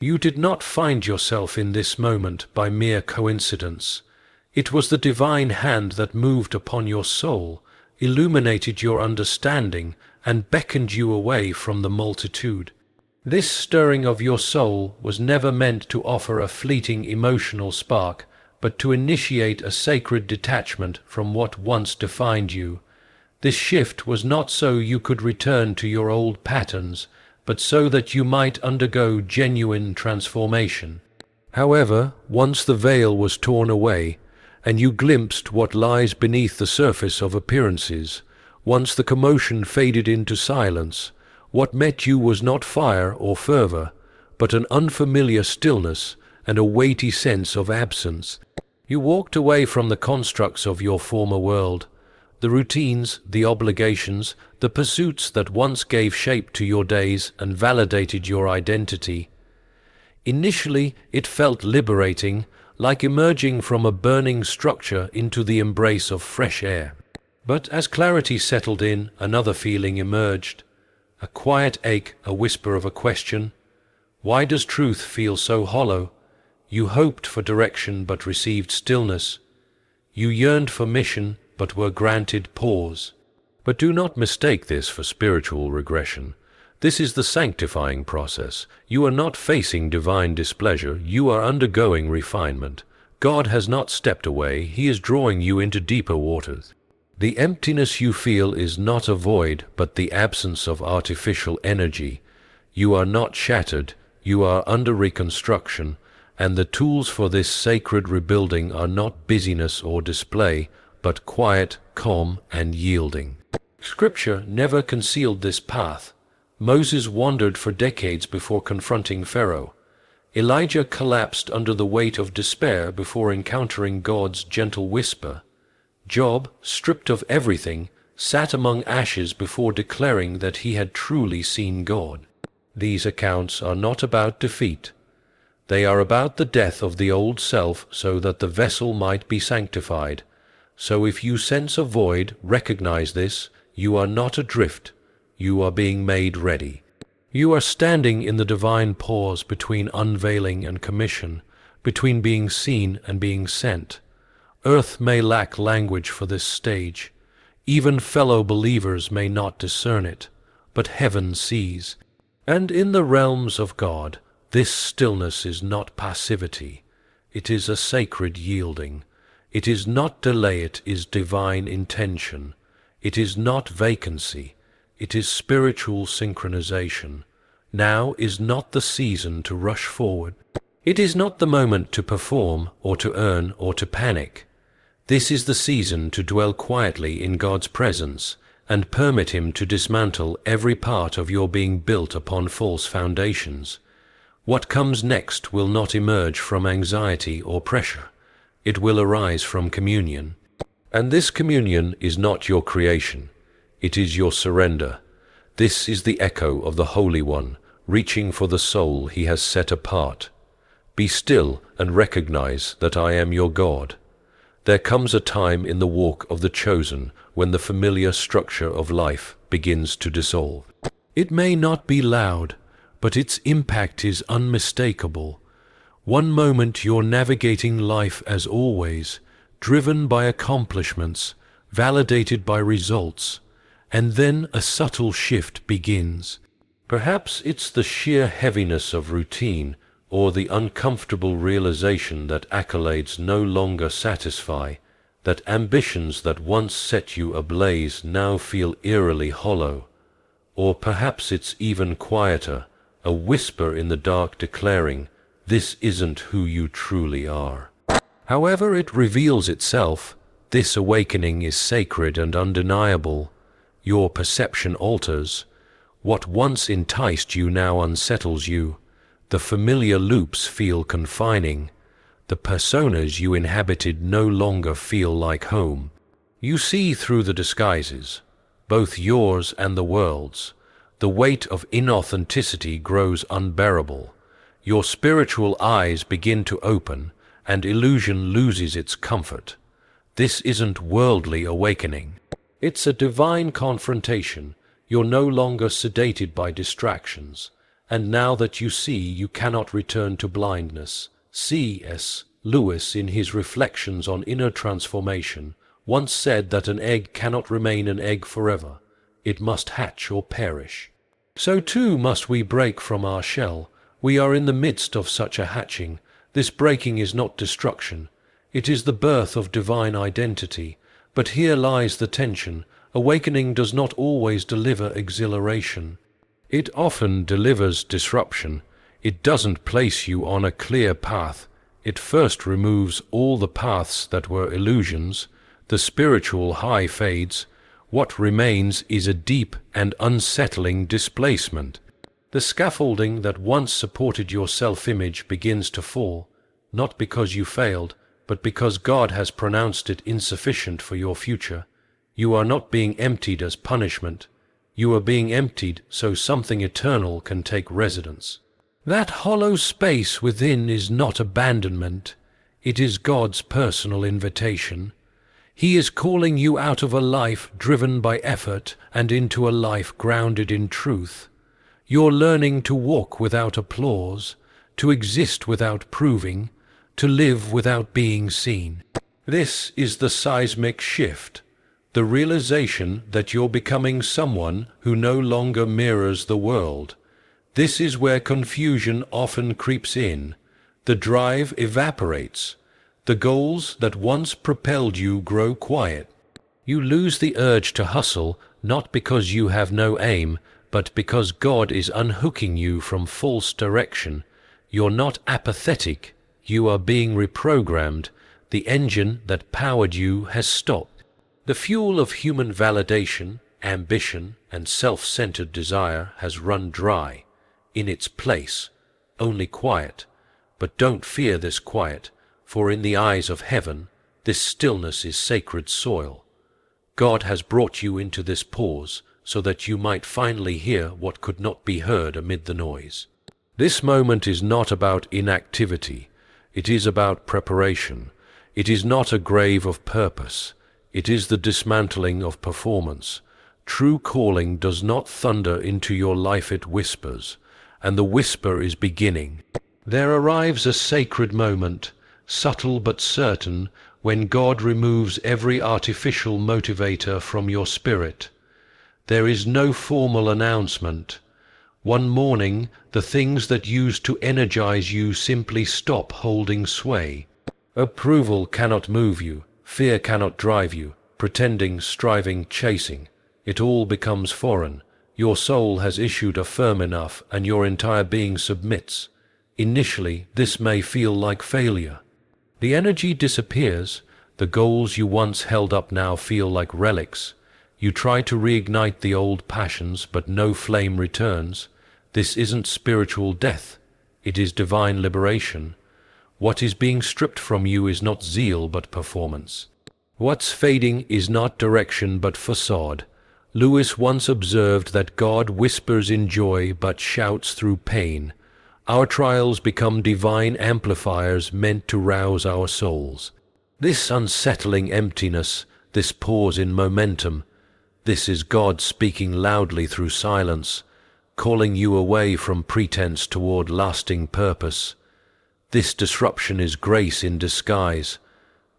You did not find yourself in this moment by mere coincidence. It was the divine hand that moved upon your soul, illuminated your understanding, and beckoned you away from the multitude. This stirring of your soul was never meant to offer a fleeting emotional spark, but to initiate a sacred detachment from what once defined you. This shift was not so you could return to your old patterns, but so that you might undergo genuine transformation. However, once the veil was torn away, and you glimpsed what lies beneath the surface of appearances, once the commotion faded into silence, what met you was not fire or fervor, but an unfamiliar stillness and a weighty sense of absence. You walked away from the constructs of your former world, the routines, the obligations, the pursuits that once gave shape to your days and validated your identity. Initially, it felt liberating, like emerging from a burning structure into the embrace of fresh air. But as clarity settled in, another feeling emerged. A quiet ache, a whisper of a question. Why does truth feel so hollow? You hoped for direction but received stillness. You yearned for mission but were granted pause. But do not mistake this for spiritual regression. This is the sanctifying process. You are not facing divine displeasure, you are undergoing refinement. God has not stepped away, He is drawing you into deeper waters. The emptiness you feel is not a void, but the absence of artificial energy. You are not shattered, you are under reconstruction, and the tools for this sacred rebuilding are not busyness or display, but quiet, calm, and yielding. Scripture never concealed this path. Moses wandered for decades before confronting Pharaoh. Elijah collapsed under the weight of despair before encountering God's gentle whisper. Job, stripped of everything, sat among ashes before declaring that he had truly seen God. These accounts are not about defeat. They are about the death of the old self so that the vessel might be sanctified. So if you sense a void, recognize this. You are not adrift. You are being made ready. You are standing in the divine pause between unveiling and commission, between being seen and being sent. Earth may lack language for this stage. Even fellow believers may not discern it, but heaven sees. And in the realms of God, this stillness is not passivity. It is a sacred yielding. It is not delay, it is divine intention. It is not vacancy. It is spiritual synchronization. Now is not the season to rush forward. It is not the moment to perform or to earn or to panic. This is the season to dwell quietly in God's presence and permit Him to dismantle every part of your being built upon false foundations. What comes next will not emerge from anxiety or pressure. It will arise from communion. And this communion is not your creation. It is your surrender. This is the echo of the Holy One, reaching for the soul He has set apart. Be still and recognize that I am your God. There comes a time in the walk of the chosen when the familiar structure of life begins to dissolve. It may not be loud, but its impact is unmistakable. One moment you're navigating life as always, driven by accomplishments, validated by results, and then a subtle shift begins. Perhaps it's the sheer heaviness of routine, or the uncomfortable realization that accolades no longer satisfy, that ambitions that once set you ablaze now feel eerily hollow. Or perhaps it's even quieter, a whisper in the dark declaring, "This isn't who you truly are." However it reveals itself, this awakening is sacred and undeniable. Your perception alters. What once enticed you now unsettles you. The familiar loops feel confining. The personas you inhabited no longer feel like home. You see through the disguises, both yours and the world's. The weight of inauthenticity grows unbearable. Your spiritual eyes begin to open, and illusion loses its comfort. This isn't worldly awakening. It's a divine confrontation. You're no longer sedated by distractions, and now that you see, you cannot return to blindness. C.S. Lewis, in his reflections on inner transformation, once said that an egg cannot remain an egg forever. It must hatch or perish. So too must we break from our shell. We are in the midst of such a hatching. This breaking is not destruction. It is the birth of divine identity. But here lies the tension. Awakening does not always deliver exhilaration. It often delivers disruption. It doesn't place you on a clear path. It first removes all the paths that were illusions. The spiritual high fades. What remains is a deep and unsettling displacement. The scaffolding that once supported your self-image begins to fall, not because you failed, but because God has pronounced it insufficient for your future. You are not being emptied as punishment. You are being emptied so something eternal can take residence. That hollow space within is not abandonment. It is God's personal invitation. He is calling you out of a life driven by effort and into a life grounded in truth. You're learning to walk without applause, to exist without proving, to live without being seen. This is the seismic shift, the realization that you're becoming someone who no longer mirrors the world. This is where confusion often creeps in. The drive evaporates. The goals that once propelled you grow quiet. You lose the urge to hustle, not because you have no aim, but because God is unhooking you from false direction. You're not apathetic. You are being reprogrammed. The engine that powered you has stopped. The fuel of human validation, ambition, and self-centered desire has run dry. In its place, only quiet. But don't fear this quiet, for in the eyes of heaven, this stillness is sacred soil. God has brought you into this pause so that you might finally hear what could not be heard amid the noise. This moment is not about inactivity. It is about preparation. It is not a grave of purpose. It is the dismantling of performance. True calling does not thunder into your life, it whispers, and the whisper is beginning. There arrives a sacred moment, subtle but certain, when God removes every artificial motivator from your spirit. There is no formal announcement. One morning, the things that used to energize you simply stop holding sway. Approval cannot move you. Fear cannot drive you. Pretending, striving, chasing. It all becomes foreign. Your soul has issued a firm enough, and your entire being submits. Initially, this may feel like failure. The energy disappears. The goals you once held up now feel like relics. You try to reignite the old passions, but no flame returns. This isn't spiritual death. It is divine liberation. What is being stripped from you is not zeal, but performance. What's fading is not direction, but facade. Lewis once observed that God whispers in joy, but shouts through pain. Our trials become divine amplifiers meant to rouse our souls. This unsettling emptiness, this pause in momentum, this is God speaking loudly through silence, calling you away from pretense toward lasting purpose. This disruption is grace in disguise.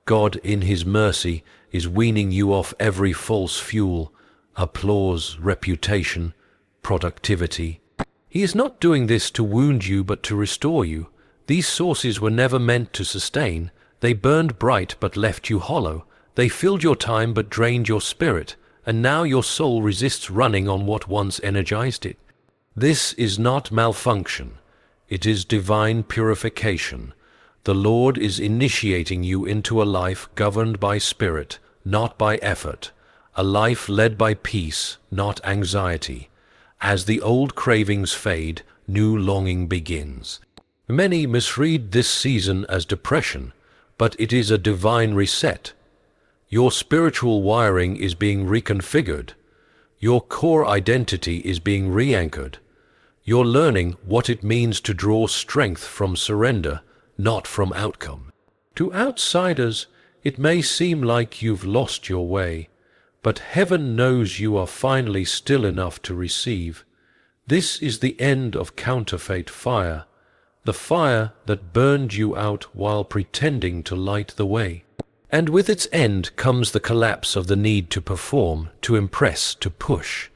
God, in His mercy, is weaning you off every false fuel, applause, reputation, productivity. He is not doing this to wound you, but to restore you. These sources were never meant to sustain. They burned bright, but left you hollow. They filled your time, but drained your spirit. And now your soul resists running on what once energized it. This is not malfunction. It is divine purification. The Lord is initiating you into a life governed by spirit, not by effort. A life led by peace, not anxiety. As the old cravings fade, new longing begins. Many misread this season as depression, but it is a divine reset. Your spiritual wiring is being reconfigured. Your core identity is being re-anchored. You're learning what it means to draw strength from surrender, not from outcome. To outsiders, it may seem like you've lost your way, but heaven knows you are finally still enough to receive. This is the end of counterfeit fire, the fire that burned you out while pretending to light the way. And with its end comes the collapse of the need to perform, to impress, to push.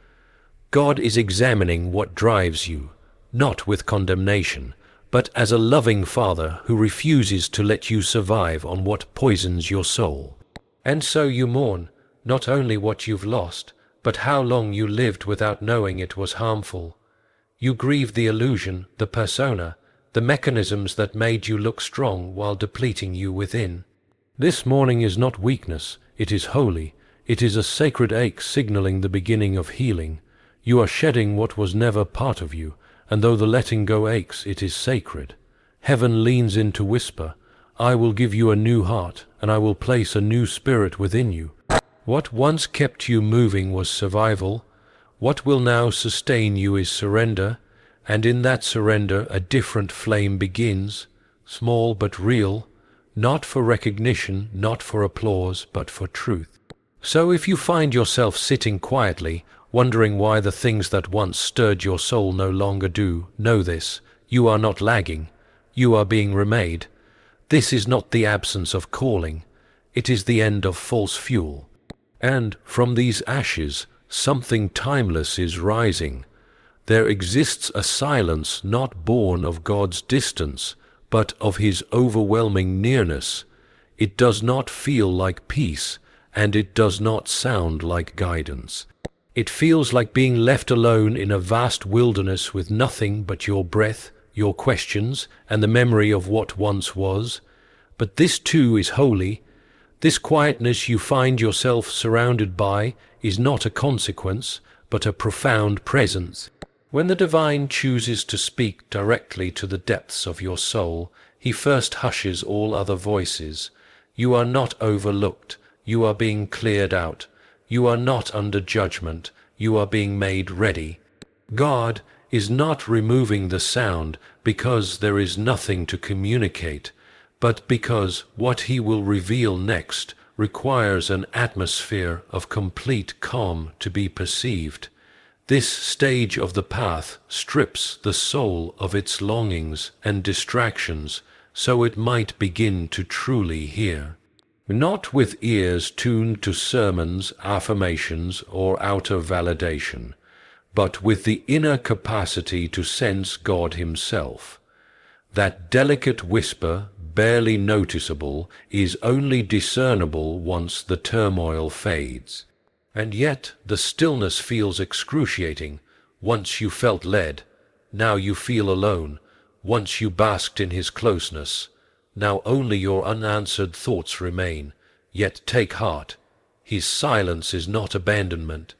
God is examining what drives you, not with condemnation, but as a loving Father who refuses to let you survive on what poisons your soul. And so you mourn, not only what you've lost, but how long you lived without knowing it was harmful. You grieve the illusion, the persona, the mechanisms that made you look strong while depleting you within. This mourning is not weakness, it is holy. It is a sacred ache signaling the beginning of healing. You are shedding what was never part of you, and though the letting go aches, it is sacred. Heaven leans in to whisper, I will give you a new heart, and I will place a new spirit within you. What once kept you moving was survival. What will now sustain you is surrender, and in that surrender a different flame begins, small but real, not for recognition, not for applause, but for truth. So if you find yourself sitting quietly, wondering why the things that once stirred your soul no longer do, know this, you are not lagging, you are being remade. This is not the absence of calling, it is the end of false fuel. And from these ashes, something timeless is rising. There exists a silence not born of God's distance, but of His overwhelming nearness. It does not feel like peace, and it does not sound like guidance. It feels like being left alone in a vast wilderness with nothing but your breath, your questions, and the memory of what once was. But this too is holy. This quietness you find yourself surrounded by is not a consequence, but a profound presence. When the divine chooses to speak directly to the depths of your soul, He first hushes all other voices. You are not overlooked, you are being cleared out. You are not under judgment, you are being made ready. God is not removing the sound because there is nothing to communicate, but because what He will reveal next requires an atmosphere of complete calm to be perceived. This stage of the path strips the soul of its longings and distractions so it might begin to truly hear. Not with ears tuned to sermons, affirmations, or outer validation, but with the inner capacity to sense God Himself. That delicate whisper, barely noticeable, is only discernible once the turmoil fades. And yet the stillness feels excruciating. Once you felt led, now you feel alone. Once you basked in His closeness, now only your unanswered thoughts remain. Yet take heart, His silence is not abandonment.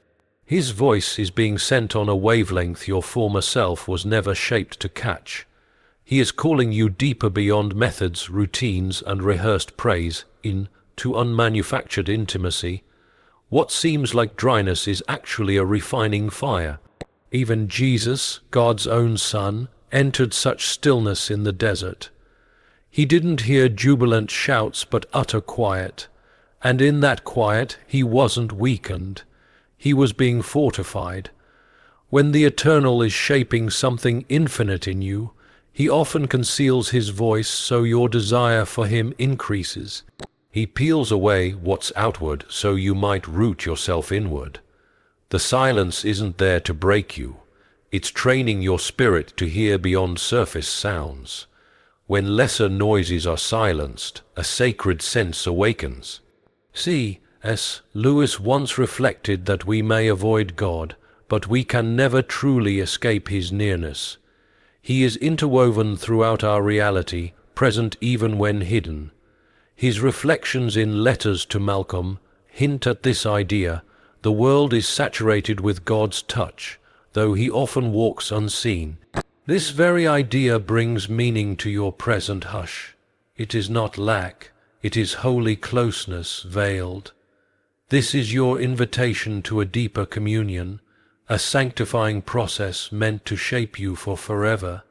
His voice is being sent on a wavelength your former self was never shaped to catch. He is calling you deeper beyond methods, routines, and rehearsed praise, to unmanufactured intimacy. What seems like dryness is actually a refining fire. Even Jesus, God's own Son, entered such stillness in the desert. He didn't hear jubilant shouts but utter quiet, and in that quiet He wasn't weakened. He was being fortified. When the Eternal is shaping something infinite in you, He often conceals His voice so your desire for Him increases. He peels away what's outward so you might root yourself inward. The silence isn't there to break you. It's training your spirit to hear beyond surface sounds. When lesser noises are silenced, a sacred sense awakens. C.S. Lewis once reflected that we may avoid God, but we can never truly escape His nearness. He is interwoven throughout our reality, present even when hidden. His reflections in Letters to Malcolm hint at this idea. The world is saturated with God's touch, though He often walks unseen. This very idea brings meaning to your present hush. It is not lack, it is holy closeness veiled. This is your invitation to a deeper communion, a sanctifying process meant to shape you for forever.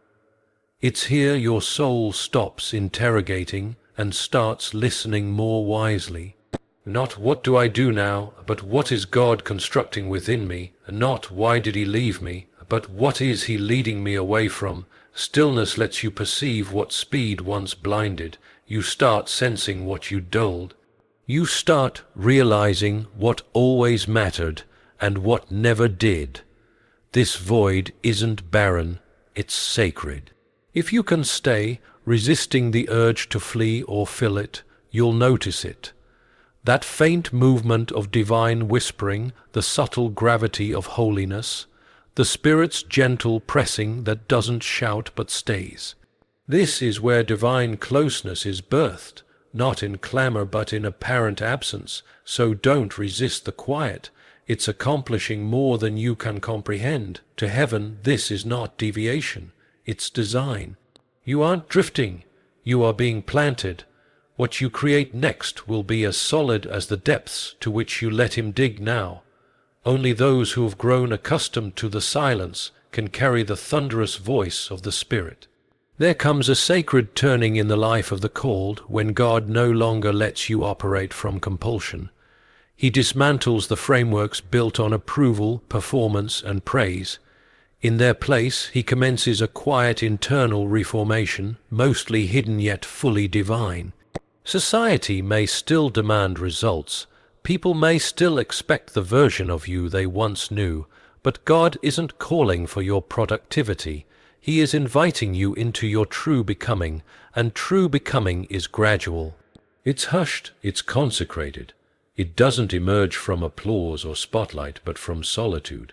It's here your soul stops interrogating and starts listening more wisely. Not what do I do now, but what is God constructing within me, and not why did He leave me, But what is he leading me away from? Stillness lets you perceive what speed once blinded. You start sensing what you dulled. You start realizing what always mattered and what never did. This void isn't barren, it's sacred. If you can stay, resisting the urge to flee or fill it, you'll notice it. That faint movement of divine whispering, the subtle gravity of holiness, the Spirit's gentle pressing that doesn't shout but stays. This is where divine closeness is birthed, not in clamor but in apparent absence. So don't resist the quiet. It's accomplishing more than you can comprehend. To heaven, this is not deviation, it's design. You aren't drifting, you are being planted. What you create next will be as solid as the depths to which you let him dig now. Only those who have grown accustomed to the silence can carry the thunderous voice of the Spirit. There comes a sacred turning in the life of the called when God no longer lets you operate from compulsion. He dismantles the frameworks built on approval, performance, and praise. In their place, he commences a quiet internal reformation, mostly hidden yet fully divine. Society may still demand results. People may still expect the version of you they once knew, but God isn't calling for your productivity. He is inviting you into your true becoming, and true becoming is gradual. It's hushed, it's consecrated. It doesn't emerge from applause or spotlight, but from solitude.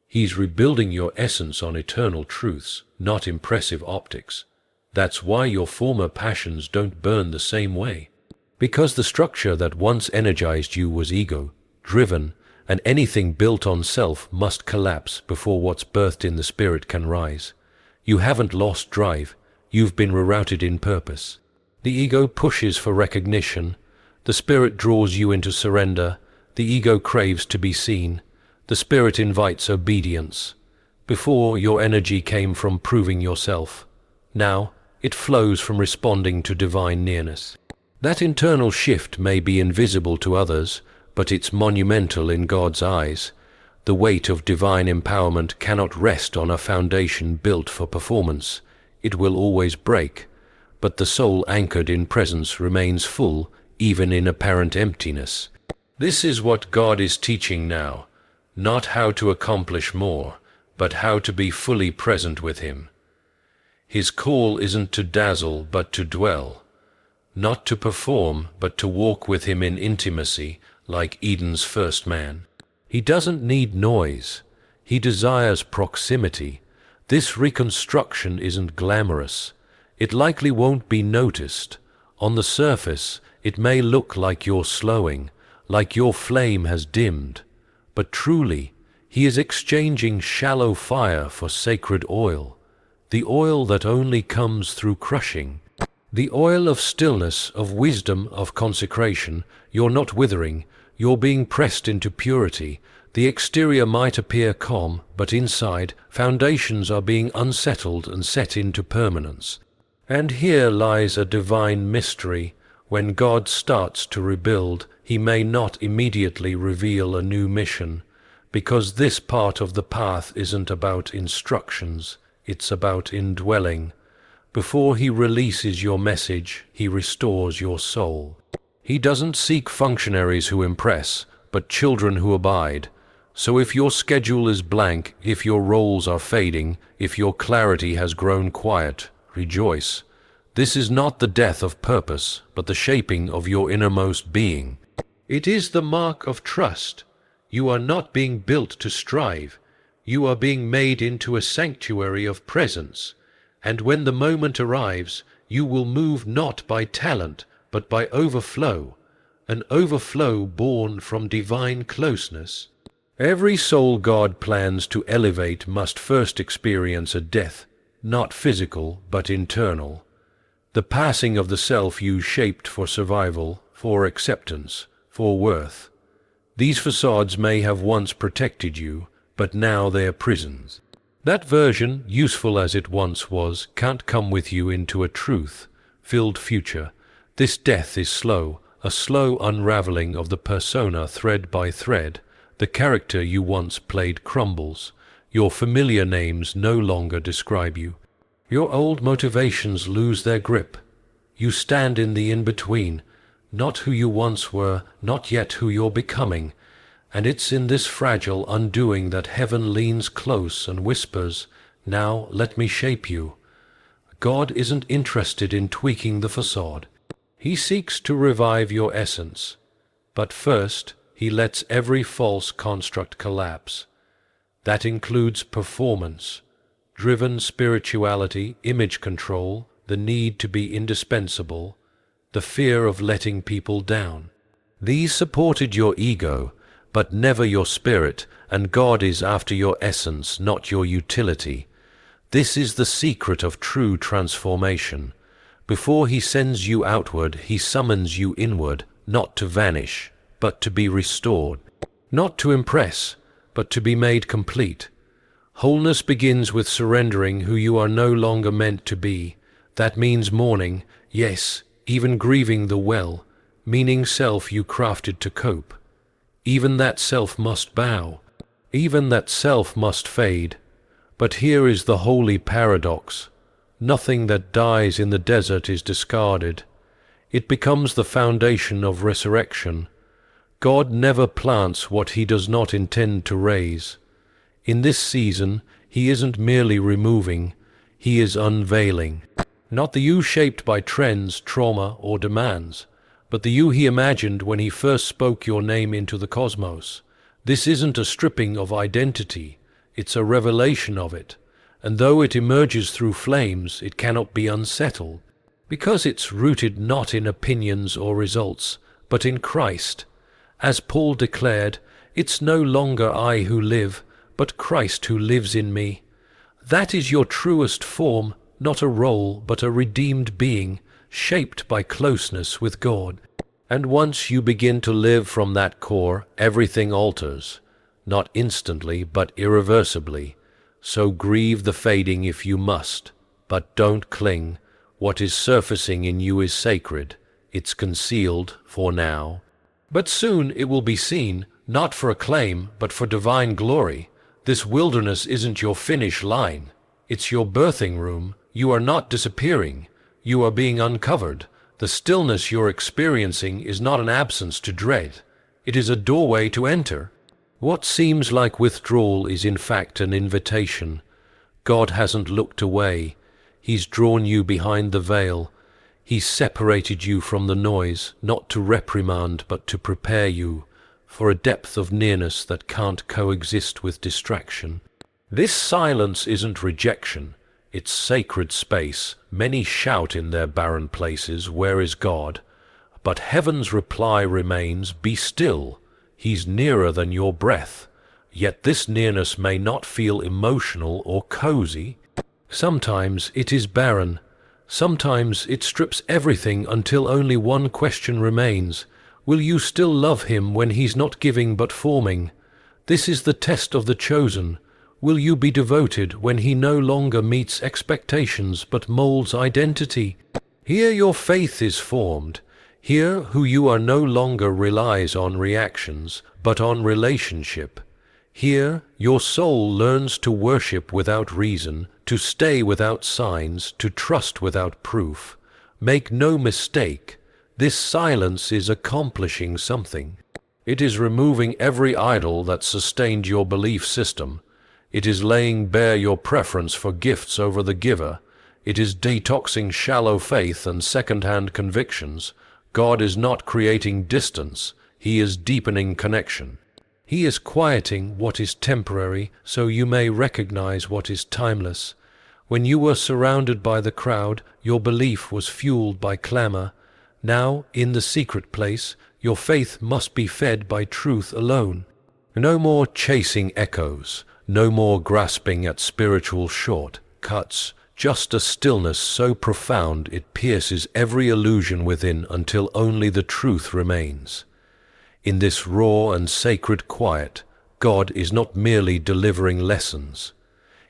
He's rebuilding your essence on eternal truths, not impressive optics. That's why your former passions don't burn the same way. Because the structure that once energized you was ego, driven, and anything built on self must collapse before what's birthed in the Spirit can rise. You haven't lost drive, you've been rerouted in purpose. The ego pushes for recognition, the Spirit draws you into surrender, the ego craves to be seen, the Spirit invites obedience. Before, your energy came from proving yourself. Now, it flows from responding to divine nearness. That internal shift may be invisible to others, but it's monumental in God's eyes. The weight of divine empowerment cannot rest on a foundation built for performance. It will always break, but the soul anchored in presence remains full, even in apparent emptiness. This is what God is teaching now, not how to accomplish more, but how to be fully present with him. His call isn't to dazzle, but to dwell. Not to perform, but to walk with him in intimacy, like Eden's first man. He doesn't need noise. He desires proximity. This reconstruction isn't glamorous. It likely won't be noticed. On the surface, it may look like you're slowing, like your flame has dimmed. But truly, he is exchanging shallow fire for sacred oil, the oil that only comes through crushing. The oil of stillness, of wisdom, of consecration. You're not withering, you're being pressed into purity. The exterior might appear calm, but inside, foundations are being unsettled and set into permanence. And here lies a divine mystery. When God starts to rebuild, he may not immediately reveal a new mission, because this part of the path isn't about instructions, it's about indwelling. Before he releases your message, he restores your soul. He doesn't seek functionaries who impress, but children who abide. So if your schedule is blank, if your roles are fading, if your clarity has grown quiet, rejoice. This is not the death of purpose, but the shaping of your innermost being. It is the mark of trust. You are not being built to strive. You are being made into a sanctuary of presence. And when the moment arrives, you will move not by talent, but by overflow, an overflow born from divine closeness. Every soul God plans to elevate must first experience a death, not physical, but internal. The passing of the self you shaped for survival, for acceptance, for worth. These facades may have once protected you, but now they are prisons. That version, useful as it once was, can't come with you into a truth-filled future. This death is slow, a slow unraveling of the persona thread by thread. The character you once played crumbles. Your familiar names no longer describe you. Your old motivations lose their grip. You stand in the in-between, not who you once were, not yet who you're becoming. And it's in this fragile undoing that heaven leans close and whispers, "Now let me shape you." God isn't interested in tweaking the facade. He seeks to revive your essence. But first, he lets every false construct collapse. That includes performance, driven spirituality, image control, the need to be indispensable, the fear of letting people down. These supported your ego, but never your spirit, and God is after your essence, not your utility. This is the secret of true transformation. Before he sends you outward, he summons you inward, not to vanish, but to be restored. Not to impress, but to be made complete. Wholeness begins with surrendering who you are no longer meant to be. That means mourning, yes, even grieving the well, meaning self you crafted to cope. Even that self must bow. Even that self must fade. But here is the holy paradox. Nothing that dies in the desert is discarded. It becomes the foundation of resurrection. God never plants what he does not intend to raise. In this season, he isn't merely removing, he is unveiling. Not the you shaped by trends, trauma, or demands, but the you he imagined when he first spoke your name into the cosmos. This isn't a stripping of identity, it's a revelation of it. And though it emerges through flames, it cannot be unsettled, because it's rooted not in opinions or results, but in Christ. As Paul declared, it's no longer I who live, but Christ who lives in me. That is your truest form, not a role, but a redeemed being, shaped by closeness with God. And once you begin to live from that core, everything alters, not instantly, but irreversibly. So grieve the fading if you must, but don't cling. What is surfacing in you is sacred. It's concealed for now. But soon it will be seen, not for acclaim, but for divine glory. This wilderness isn't your finish line. It's your birthing room. You are not disappearing. You are being uncovered. The stillness you're experiencing is not an absence to dread. It is a doorway to enter. What seems like withdrawal is in fact an invitation. God hasn't looked away. He's drawn you behind the veil. He's separated you from the noise, not to reprimand, but to prepare you for a depth of nearness that can't coexist with distraction. This silence isn't rejection. It's sacred space. Many shout in their barren places, "Where is God?" But heaven's reply remains, "Be still." He's nearer than your breath. Yet this nearness may not feel emotional or cozy. Sometimes it is barren. Sometimes it strips everything until only one question remains. Will you still love him when he's not giving but forming? This is the test of the chosen. Will you be devoted when he no longer meets expectations but molds identity? Here your faith is formed. Here who you are no longer relies on reactions, but on relationship. Here your soul learns to worship without reason, to stay without signs, to trust without proof. Make no mistake, this silence is accomplishing something. It is removing every idol that sustained your belief system. It is laying bare your preference for gifts over the giver. It is detoxing shallow faith and second-hand convictions. God is not creating distance, he is deepening connection. He is quieting what is temporary so you may recognize what is timeless. When you were surrounded by the crowd, your belief was fueled by clamor. Now, in the secret place, your faith must be fed by truth alone. No more chasing echoes, no more grasping at spiritual shortcuts. Just a stillness so profound it pierces every illusion within until only the truth remains. In this raw and sacred quiet, God is not merely delivering lessons.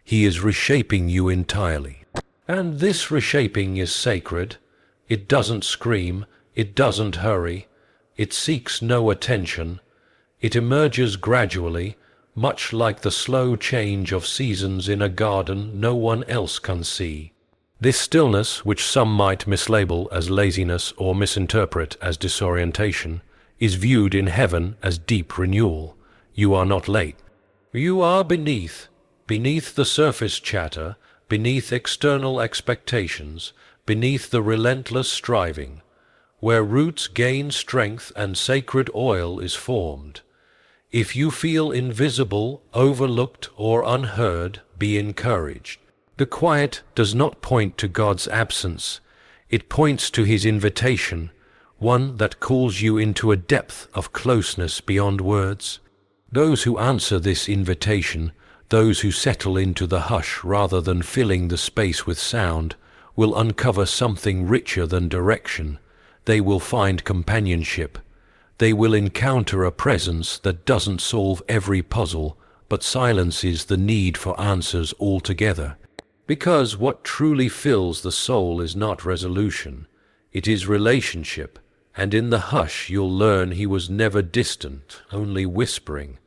He is reshaping you entirely. And this reshaping is sacred. It doesn't scream, it doesn't hurry, it seeks no attention. It emerges gradually, much like the slow change of seasons in a garden no one else can see. This stillness, which some might mislabel as laziness or misinterpret as disorientation, is viewed in heaven as deep renewal. You are not late. You are beneath the surface chatter, beneath external expectations, beneath the relentless striving, where roots gain strength and sacred oil is formed. If you feel invisible, overlooked, or unheard, be encouraged. The quiet does not point to God's absence. It points to His invitation, one that calls you into a depth of closeness beyond words. Those who answer this invitation, those who settle into the hush rather than filling the space with sound, will uncover something richer than direction. They will find companionship. They will encounter a presence that doesn't solve every puzzle, but silences the need for answers altogether. Because what truly fills the soul is not resolution, it is relationship, and in the hush you'll learn He was never distant, only whispering.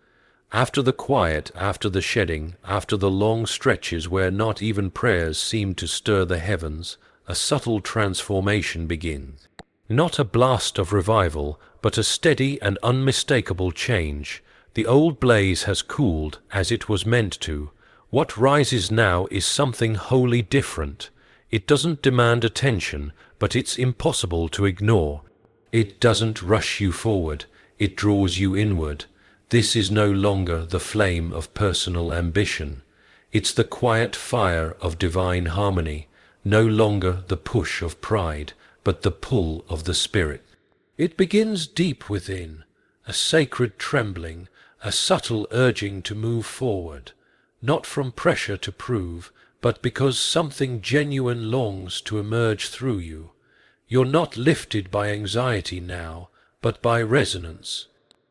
After the quiet, after the shedding, after the long stretches where not even prayers seem to stir the heavens, a subtle transformation begins. Not a blast of revival, but a steady and unmistakable change. The old blaze has cooled, as it was meant to. What rises now is something wholly different. It doesn't demand attention, but it's impossible to ignore. It doesn't rush you forward, it draws you inward. This is no longer the flame of personal ambition. It's the quiet fire of divine harmony, no longer the push of pride, but the pull of the Spirit. It begins deep within, a sacred trembling, a subtle urging to move forward, not from pressure to prove, but because something genuine longs to emerge through you. You're not lifted by anxiety now, but by resonance.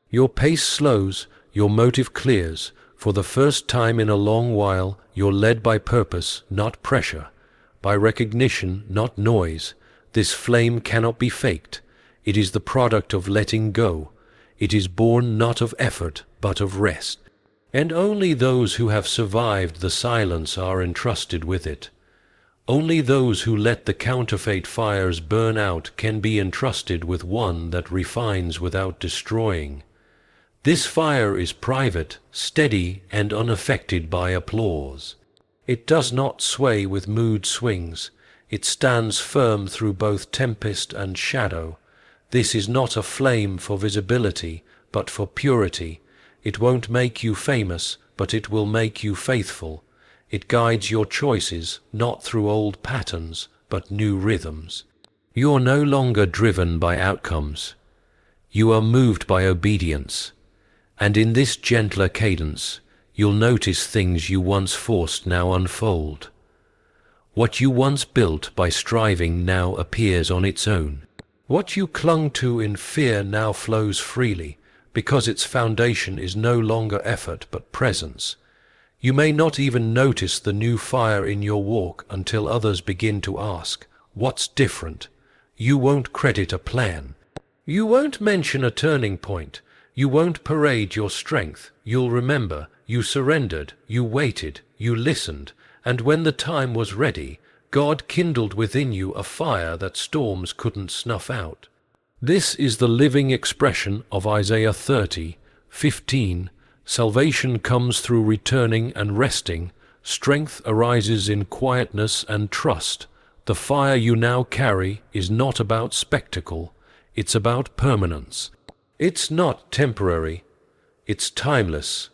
Your pace slows, your motive clears. For the first time in a long while, you're led by purpose, not pressure, by recognition, not noise. This flame cannot be faked. It is the product of letting go. It is born not of effort, but of rest. And only those who have survived the silence are entrusted with it. Only those who let the counterfeit fires burn out can be entrusted with one that refines without destroying. This fire is private, steady, and unaffected by applause. It does not sway with mood swings. It stands firm through both tempest and shadow. This is not a flame for visibility, but for purity. It won't make you famous, but it will make you faithful. It guides your choices, not through old patterns, but new rhythms. You are no longer driven by outcomes. You are moved by obedience. And in this gentler cadence, you'll notice things you once forced now unfold. What you once built by striving now appears on its own. What you clung to in fear now flows freely, because its foundation is no longer effort but presence. You may not even notice the new fire in your walk until others begin to ask, "What's different?" You won't credit a plan. You won't mention a turning point. You won't parade your strength. You'll remember, you surrendered, you waited, you listened, and when the time was ready, God kindled within you a fire that storms couldn't snuff out. This is the living expression of Isaiah 30:15. Salvation comes through returning and resting. Strength arises in quietness and trust. The fire you now carry is not about spectacle. It's about permanence. It's not temporary. It's timeless.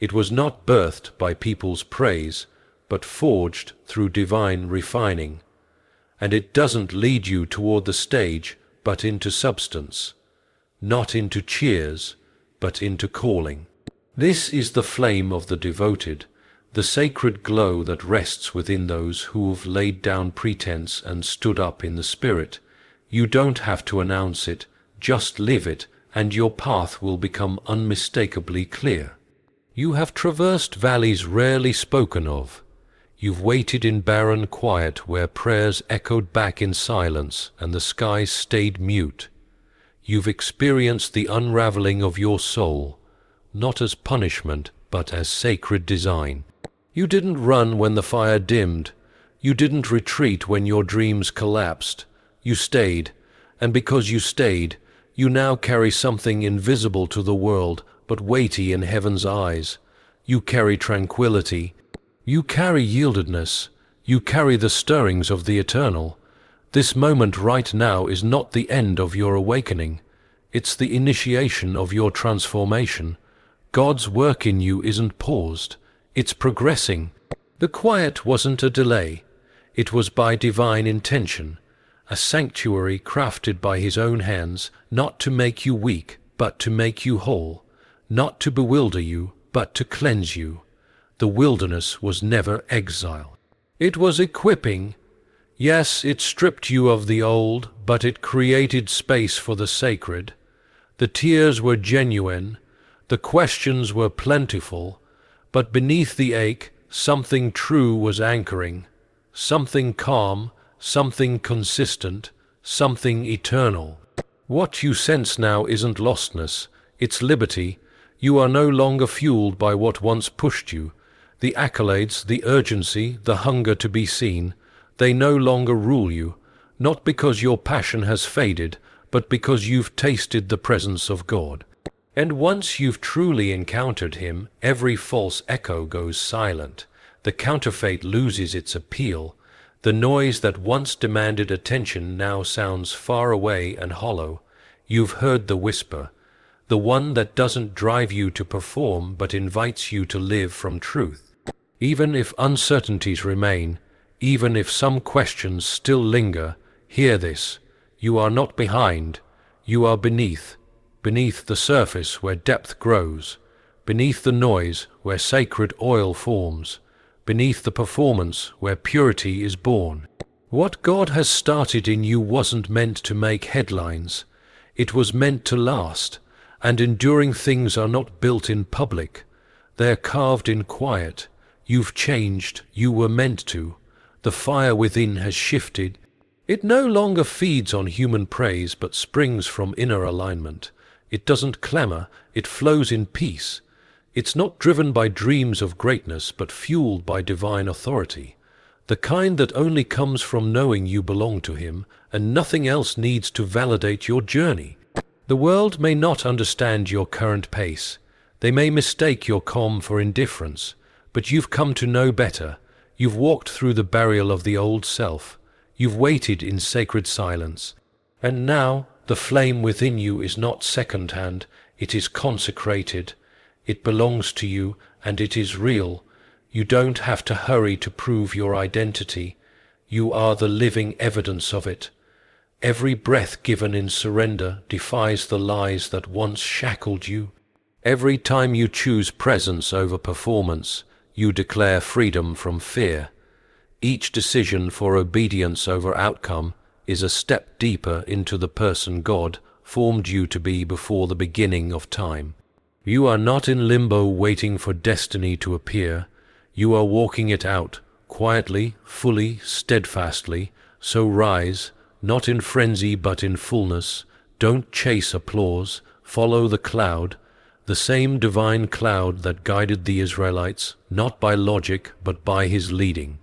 It was not birthed by people's praise, but forged through divine refining. And it doesn't lead you toward the stage, but into substance. Not into cheers, but into calling. This is the flame of the devoted, the sacred glow that rests within those who've laid down pretense and stood up in the Spirit. You don't have to announce it, just live it, and your path will become unmistakably clear. You have traversed valleys rarely spoken of. You've waited in barren quiet where prayers echoed back in silence and the skies stayed mute. You've experienced the unraveling of your soul, not as punishment, but as sacred design. You didn't run when the fire dimmed. You didn't retreat when your dreams collapsed. You stayed, and because you stayed, you now carry something invisible to the world, but weighty in heaven's eyes. You carry tranquility. You carry yieldedness. You carry the stirrings of the eternal. This moment right now is not the end of your awakening. It's the initiation of your transformation. God's work in you isn't paused. It's progressing. The quiet wasn't a delay. It was by divine intention, a sanctuary crafted by His own hands, not to make you weak, but to make you whole, not to bewilder you, but to cleanse you. The wilderness was never exile. It was equipping. Yes, it stripped you of the old, but it created space for the sacred. The tears were genuine, the questions were plentiful, but beneath the ache, something true was anchoring, something calm, something consistent, something eternal. What you sense now isn't lostness, it's liberty. You are no longer fueled by what once pushed you. The accolades, the urgency, the hunger to be seen, they no longer rule you, not because your passion has faded, but because you've tasted the presence of God. And once you've truly encountered Him, every false echo goes silent. The counterfeit loses its appeal. The noise that once demanded attention now sounds far away and hollow. You've heard the whisper, the one that doesn't drive you to perform but invites you to live from truth. Even if uncertainties remain, even if some questions still linger, hear this: you are not behind, you are beneath the surface where depth grows, beneath the noise where sacred oil forms, beneath the performance where purity is born. What God has started in you wasn't meant to make headlines. It was meant to last, and enduring things are not built in public. They're carved in quiet. You've changed, you were meant to. The fire within has shifted. It no longer feeds on human praise, but springs from inner alignment. It doesn't clamor, it flows in peace. It's not driven by dreams of greatness, but fueled by divine authority. The kind that only comes from knowing you belong to Him, and nothing else needs to validate your journey. The world may not understand your current pace. They may mistake your calm for indifference, but you've come to know better. You've walked through the burial of the old self. You've waited in sacred silence. And now the flame within you is not second-hand, it is consecrated. It belongs to you, and it is real. You don't have to hurry to prove your identity. You are the living evidence of it. Every breath given in surrender defies the lies that once shackled you. Every time you choose presence over performance, you declare freedom from fear. Each decision for obedience over outcome is a step deeper into the person God formed you to be before the beginning of time. You are not in limbo waiting for destiny to appear. You are walking it out, quietly, fully, steadfastly. So rise, not in frenzy but in fullness. Don't chase applause, follow the cloud, the same divine cloud that guided the Israelites, not by logic but by His leading.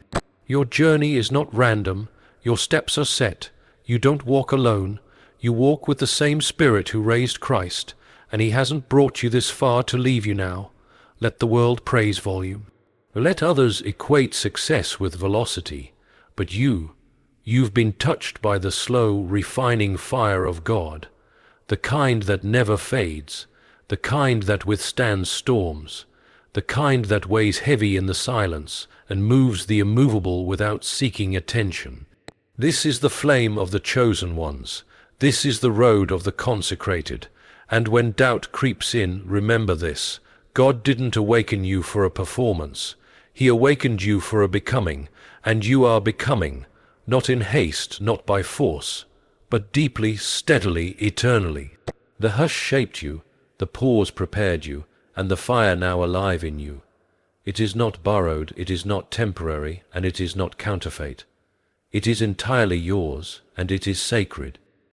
Your journey is not random, your steps are set. You don't walk alone, you walk with the same Spirit who raised Christ, and He hasn't brought you this far to leave you now. Let the world praise volume. Let others equate success with velocity, but you've been touched by the slow, refining fire of God, the kind that never fades, the kind that withstands storms, the kind that weighs heavy in the silence and moves the immovable without seeking attention. This is the flame of the chosen ones. This is the road of the consecrated. And when doubt creeps in, remember this: God didn't awaken you for a performance. He awakened you for a becoming, and you are becoming, not in haste, not by force, but deeply, steadily, eternally. The hush shaped you, the pause prepared you, and the fire now alive in you. It is not borrowed, it is not temporary, and it is not counterfeit. It is entirely yours, and it is sacred.